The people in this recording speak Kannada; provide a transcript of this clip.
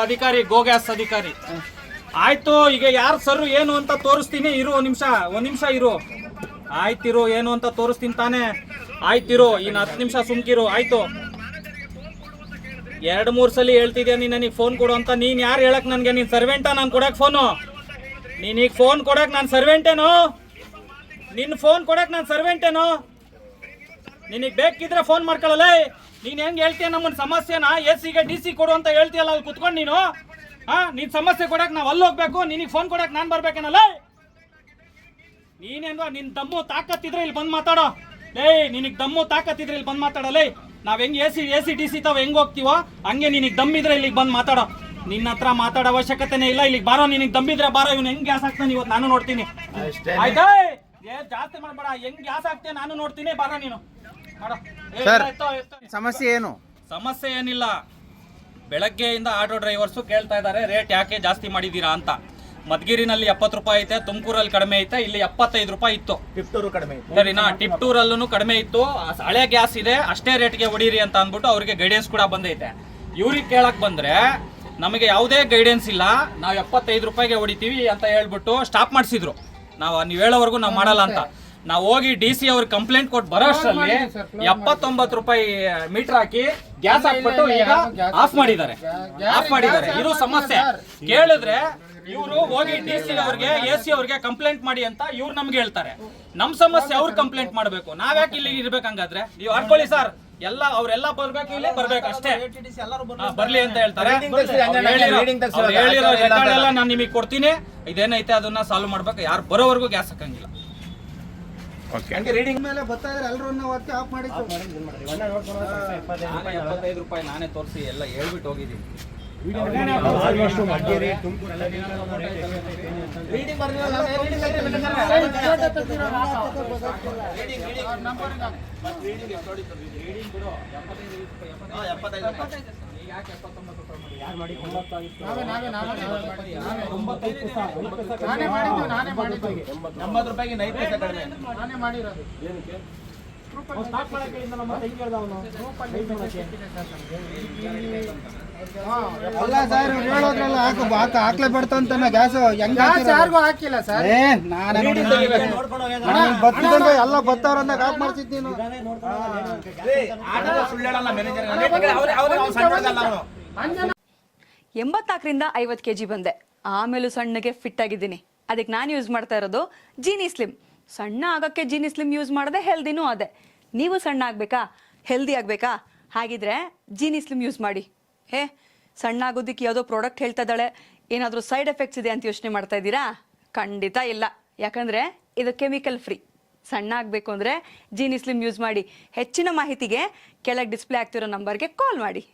ಅಧಿಕಾರಿ, ಗೋ ಗ್ಯಾಸ್ ಅಧಿಕಾರಿ. ಆಯ್ತು, ಈಗ ಯಾರು ಸರ್ ಏನು ಅಂತ ತೋರಿಸ್ತೀನಿ, ಇರು ಒಂದ್ ನಿಮಿಷ ಇರು. ಆಯ್ತಿರು, ಏನು ಅಂತ ತೋರಿಸ್ತೀನಿ ತಾನೇ. ಆಯ್ತಿರು, ಇನ್ನು 10 ನಿಮಿಷ ಸುಮ್ಕಿರು. ಆಯ್ತು, 2-3 ಸಲ ಹೇಳ್ತಿದ್ಯಾ ನೀನು ನನಗೆ ಫೋನ್ ಕೊಡು ಅಂತ. ನೀನ್ ಯಾರು ಹೇಳಕ್ ನನ್ಗೆ? ನೀನ್ ಸರ್ವೆಂಟಾ ನಾನು ಕೊಡಕ್ ಫೋನು? ನೀನೀಗ ಫೋನ್ ಕೊಡಕ್ ನಾನು ಸರ್ವೆಂಟೇನೋ? ನಿನ್ನ ಫೋನ್ ಕೊಡಕ್ ನಾನು ಸರ್ವೆಂಟೇನೋ? ನಿನಗೆ ಬೇಕಿದ್ರೆ ಫೋನ್ ಮಾಡ್ಕೊಳ್ಳಲ್ಲ. ನೀನ್ ಹೆಂಗ್ ಹೇಳ್ತೀಯ ನಮ್ಮನ್ನ ಸಮಸ್ಯೆನ AC ಗೆ DC ಕೊಡು ಅಂತ ಹೇಳ್ತೀಯಲ್ಲ ಅಲ್ಲಿ ಕುತ್ಕೊಂಡು ನೀನು. ನೀನ್ ಸಮಸ್ಯೆ ಕೊಡಕ್ ನಾವು ಅಲ್ಲಿ ಹೋಗ್ಬೇಕು, ನಿನಗೆ ಫೋನ್ ಕೊಡಕ್ ನಾನು ಬರ್ಬೇಕೇನಲ್ಲ? ನೀನೇನ್ವಾ ನಿನ್ ದಮ್ಮು ತಾಕತ್ತಿದ್ರೆ ಇಲ್ಲಿ ಬಂದು ಮಾತಾಡೋ. ನಿನಗೆ ದಮ್ಮು ತಾಕತ್ತಿದ್ರೆ ಇಲ್ಲಿ ಬಂದು ಮಾತಾಡಲ್ಲ. ನಾವ್ ಹೆಂಗ್ AC DC ತಾವ್ ಹೆಂಗ್ ಹೋಗ್ತೀವೋ ಹಂಗೆ ನಿನಗೆ ದಮ್ಮಿದ್ರೆ ಇಲ್ಲಿಗೆ ಬಂದು ಮಾತಾಡೋ. ನಿನ್ನ ಹತ್ರ ಮಾತಾಡೋ ಅವಶ್ಯಕತೆನೇ ಇಲ್ಲ. ಇಲ್ಲಿಗೆ ಬಾರೋ, ನಿನಗೆ ದಮ್ಮಿದ್ರೆ ಬಾರೋ. ಇವ್ನು ಹೆಂಗ್ ಗ್ಯಾಸ್ ಹಾಕ್ತಾನೆ ಇವತ್ತು ನಾನು ನೋಡ್ತೀನಿ. ಆಯ್ತಾ? ಜಾಸ್ತಿ ಮಾಡ್ಬೇಡ. ಹೆಂಗ್ ಗ್ಯಾಸ್ ಹಾಕ್ತೀಯ ನಾನು ನೋಡ್ತೀನಿ. ಬಾರೋ ನೀನು. ಸಮಸ್ಯೆ ಏನು? ಸಮಸ್ಯೆ ಏನಿಲ್ಲ. ಬೆಳಗ್ಗೆಯಿಂದ ಆಟೋ ಡ್ರೈವರ್ಸು ಕೇಳ್ತಾ ಇದ್ದಾರೆ ರೇಟ್ ಯಾಕೆ ಜಾಸ್ತಿ ಮಾಡಿದ್ದೀರಾ ಅಂತ. ಮಧುಗಿರಿನಲ್ಲಿ 70 ರೂಪಾಯಿ ಐತೆ, ತುಮಕೂರಲ್ಲಿ ಕಡಿಮೆ ಐತೆ, ಇಲ್ಲಿ 75 ರೂಪಾಯಿ ಇತ್ತು. ಟಿಪ್ಟೂರು ಕಡಿಮೆ ಇತ್ತು. ಸರಿನಾ? ಟಿಪ್ಟೂರಲ್ಲೂ ಕಡಿಮೆ ಇತ್ತು. ಹಳೆ ಗ್ಯಾಸ್ ಇದೆ, ಅಷ್ಟೇ ರೇಟ್ಗೆ ಹೊಡೀರಿ ಅಂತ ಅಂದ್ಬಿಟ್ಟು ಅವ್ರಿಗೆ ಗೈಡೆನ್ಸ್ ಕೂಡ ಬಂದೈತೆ. ಇವ್ರಿಗೆ ಕೇಳಕ್ ಬಂದ್ರೆ ನಮಗೆ ಯಾವುದೇ ಗೈಡೆನ್ಸ್ ಇಲ್ಲ, ನಾವು 75 ರೂಪಾಯಿಗೆ ಹೊಡಿತೀವಿ ಅಂತ ಹೇಳ್ಬಿಟ್ಟು ಸ್ಟಾಪ್ ಮಾಡಿಸಿದ್ರು. ನೀವು ಹೇಳೋವರೆಗೂ ನಾವು ಮಾಡಲ್ಲ ಅಂತ. ನಾವು ಹೋಗಿ DC ಅವ್ರಿಗೆ ಕಂಪ್ಲೇಂಟ್ ಕೊಟ್ಟು ಬರೋಷ್ಟರಲ್ಲಿ 79 ರೂಪಾಯಿ ಮೀಟರ್ ಹಾಕಿ ಗ್ಯಾಸ್ ಹಾಕ್ಬಿಟ್ಟು ಈಗ ಆಫ್ ಮಾಡಿದ್ದಾರೆ. ಇದು ಸಮಸ್ಯೆ. ಕೇಳಿದ್ರೆ ಇವರು ಹೋಗಿ DC ಅವ್ರಿಗೆ AC ಅವ್ರಿಗೆ ಕಂಪ್ಲೇಂಟ್ ಮಾಡಿ ಅಂತ ಇವ್ರು ನಮ್ಗೆ ಹೇಳ್ತಾರೆ. ನಮ್ ಸಮಸ್ಯೆ ಅವ್ರು ಕಂಪ್ಲೇಂಟ್ ಮಾಡ್ಬೇಕು. ನಾವ್ಯಾಕೆ ಇಲ್ಲಿ ಇರ್ಬೇಕಂಗಾದ್ರೆ? ನೀವು ಅನ್ಕೊಳ್ಳಿ ಸರ್, ಅವ್ರೆಲ್ಲ ಬರ್ಬೇಕು, ಇಲ್ಲಿ ಬರ್ಬೇಕು ಅಷ್ಟೇ, ಬರ್ಲಿ ಅಂತ ಹೇಳ್ತಾರೆ. ಹೇಳಿರೋ ರೆಕಾರ್ಡ್ ಎಲ್ಲ ನಾನು ನಿಮಗೆ ಕೊಡ್ತೀನಿ. ಇದೇನೈತೆ ಅದನ್ನ ಸಾಲ್ವ್ ಮಾಡ್ಬೇಕು. ಯಾರು ಬರೋವರೆಗೂ ಗ್ಯಾಸ್ ಹಾಕಂಗಿಲ್ಲ. ರೀಡಿಂಗ್ ಮೇಲೆ ಬರ್ತಾ ಇದ್ರೆ ಎಲ್ಲರೂ ಆಫ್ ಮಾಡಿ 75 ರೂಪಾಯಿ ನಾನೇ ತೋರಿಸಿ ಎಲ್ಲ ಹೇಳ್ಬಿಟ್ಟು ಹೋಗಿದ್ದೀನಿ. ಅಲ್ಲ ಸರ್, ಹೇಳೋದ್ರಲ್ಲ ಹಾಕ್ಲೇ ಬರ್ತಂತ ಗ್ಯಾಸ್ ಹೆಂಗ್ ಹಾಕಿಲ್ಲ ಸರ್. ಎಲ್ಲ ಬತ್ತಾರಂದಾಗ ಆಫ್ ಮಾಡ್ತಿದ್ ನೀನು. 84ರಿಂದ 50 kg ಬಂದೆ. ಆಮೇಲೂ ಸಣ್ಣಗೆ ಫಿಟ್ ಆಗಿದ್ದೀನಿ. ಅದಕ್ಕೆ ನಾನು ಯೂಸ್ ಮಾಡ್ತಾ ಇರೋದು ಜೀನಿ ಸ್ಲಿಮ್. ಸಣ್ಣ ಆಗಕ್ಕೆ ಜೀನಿ ಸ್ಲಿಮ್ ಯೂಸ್ ಮಾಡಿದೆ, ಹೆಲ್ದಿನೂ ಅದೇ. ನೀವು ಸಣ್ಣ ಆಗಬೇಕಾ, ಹೆಲ್ದಿ ಆಗಬೇಕಾ? ಹಾಗಿದ್ರೆ ಜೀನಿ ಸ್ಲಿಮ್ ಯೂಸ್ ಮಾಡಿ. ಸಣ್ಣ ಆಗೋದಕ್ಕೆ ಯಾವುದೋ ಪ್ರಾಡಕ್ಟ್ ಹೇಳ್ತಾ ಇದ್ದಾಳೆ, ಏನಾದರೂ ಸೈಡ್ ಎಫೆಕ್ಟ್ಸ್ ಇದೆ ಅಂತ ಯೋಚನೆ ಮಾಡ್ತಾ ಇದ್ದೀರಾ? ಖಂಡಿತ ಇಲ್ಲ. ಯಾಕಂದರೆ ಇದು ಕೆಮಿಕಲ್ ಫ್ರೀ. ಸಣ್ಣ ಆಗಬೇಕು ಅಂದರೆ ಜೀನಿ ಸ್ಲಿಮ್ ಯೂಸ್ ಮಾಡಿ. ಹೆಚ್ಚಿನ ಮಾಹಿತಿಗೆ ಕೆಳಗೆ ಡಿಸ್ಪ್ಲೇ ಆಗ್ತಿರೋ ನಂಬರ್ಗೆ ಕಾಲ್ ಮಾಡಿ.